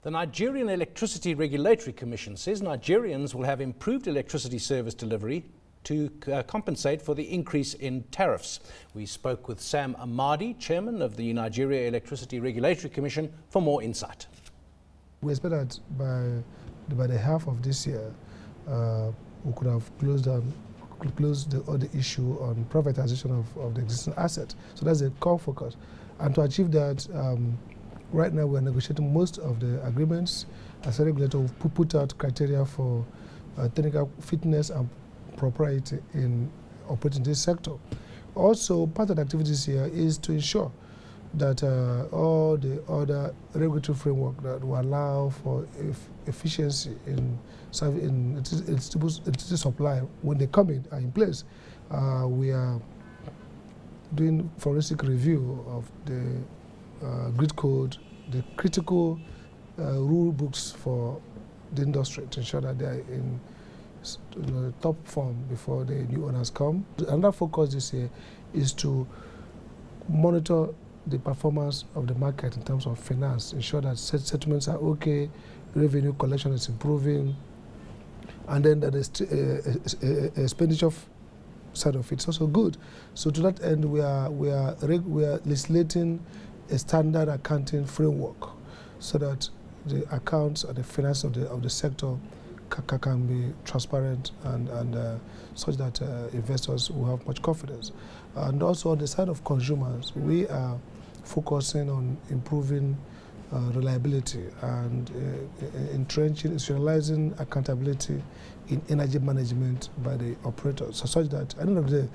The Nigerian Electricity Regulatory Commission says Nigerians will have improved electricity service delivery to compensate for the increase in tariffs. We spoke with Sam Amadi, chairman of the Nigeria Electricity Regulatory Commission, for more insight. We expect that by the half of this year, we could have closed the issue on privatization of the existing asset. So that's a core focus. And to achieve that, right now we're negotiating most of the agreements. As a regulator, we've put out criteria for technical fitness and propriety in operating this sector. Also, part of the activities here is to ensure that all the other regulatory framework that will allow for efficiency in electricity supply when they come in are in place. We are doing forensic review of the grid code, the critical rule books for the industry to ensure that they are in top form before the new owners come. Another focus this year is to monitor the performance of the market in terms of finance, ensure that settlements are okay, revenue collection is improving, and then that the expenditure side of it is also good. So to that end, we are legislating a standard accounting framework so that the accounts and the finance of the sector can be transparent and such that investors will have much confidence. And also on the side of consumers, we are focusing on improving reliability and institutionalizing accountability in energy management by the operators, so such that at the end of the day,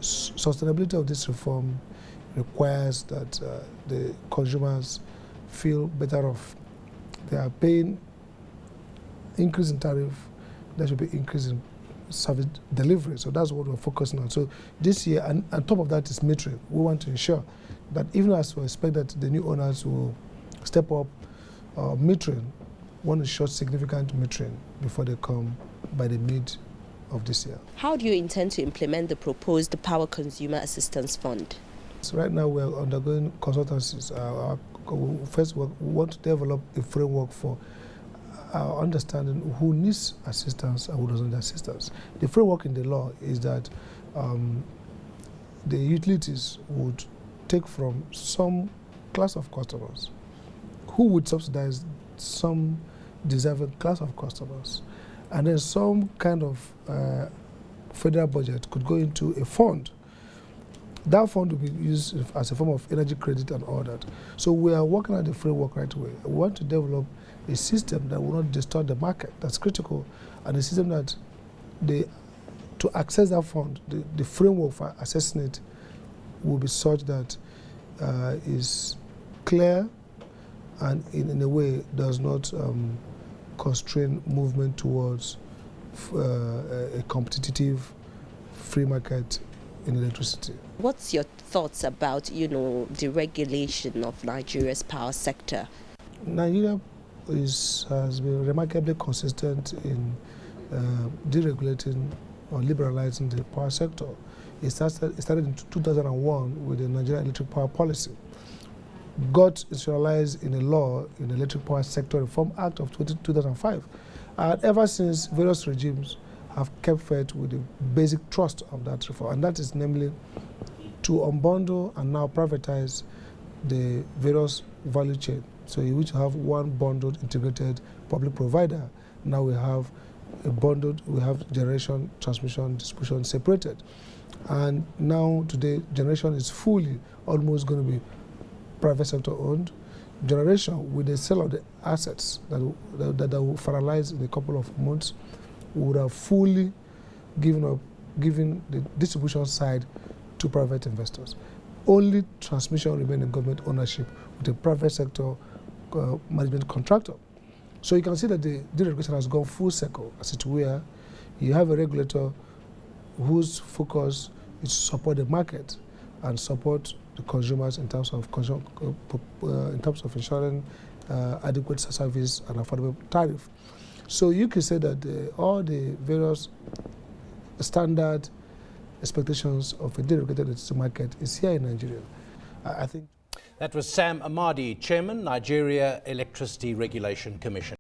sustainability of this reform requires that the consumers feel better off. They are paying increase in tariff, there should be increase in service delivery. So that's what we're focusing on. So this year, and on top of that is metering. We want to ensure that even as we expect that the new owners will step up metering, want to ensure significant metering before they come by the mid of this year. How do you intend to implement the proposed Power Consumer Assistance Fund? So right now we're undergoing consultancies. First, we want to develop a framework for understanding who needs assistance and who doesn't need assistance. The framework in the law is that the utilities would take from some class of customers who would subsidize some deserving class of customers, and then some kind of federal budget could go into a fund. That fund will be used as a form of energy credit and all that. So we are working on the framework right away. We want to develop a system that will not distort the market. That's critical. And a system that to access that fund, the framework for assessing it will be such that is clear and in a way does not constrain movement towards a competitive free market in electricity. What's your thoughts about, the regulation of Nigeria's power sector? Nigeria has been remarkably consistent in deregulating or liberalizing the power sector. It started in 2001 with the Nigerian Electric Power Policy. Got institutionalized in a law in the Electric Power Sector Reform Act of 2005. And ever since, various regimes have kept faith with the basic thrust of that reform, and that is namely to unbundle and now privatize the various value chain. So you which have one bundled integrated public provider. Now we have we have generation, transmission, distribution separated. And now today, generation is fully almost going to be private sector owned. Generation, with the sale of the assets that will finalize in a couple of months, we would have fully given the distribution side to private investors. Only transmission remain in government ownership with a private sector management contractor. So you can see that the deregulation has gone full circle, as it were. You have a regulator whose focus is to support the market and support the consumers in terms of ensuring adequate service and affordable tariff. So you can say that all the various standard expectations of a deregulated electricity market is here in Nigeria. I think That was Sam Amadi, Chairman, Nigeria Electricity Regulation Commission.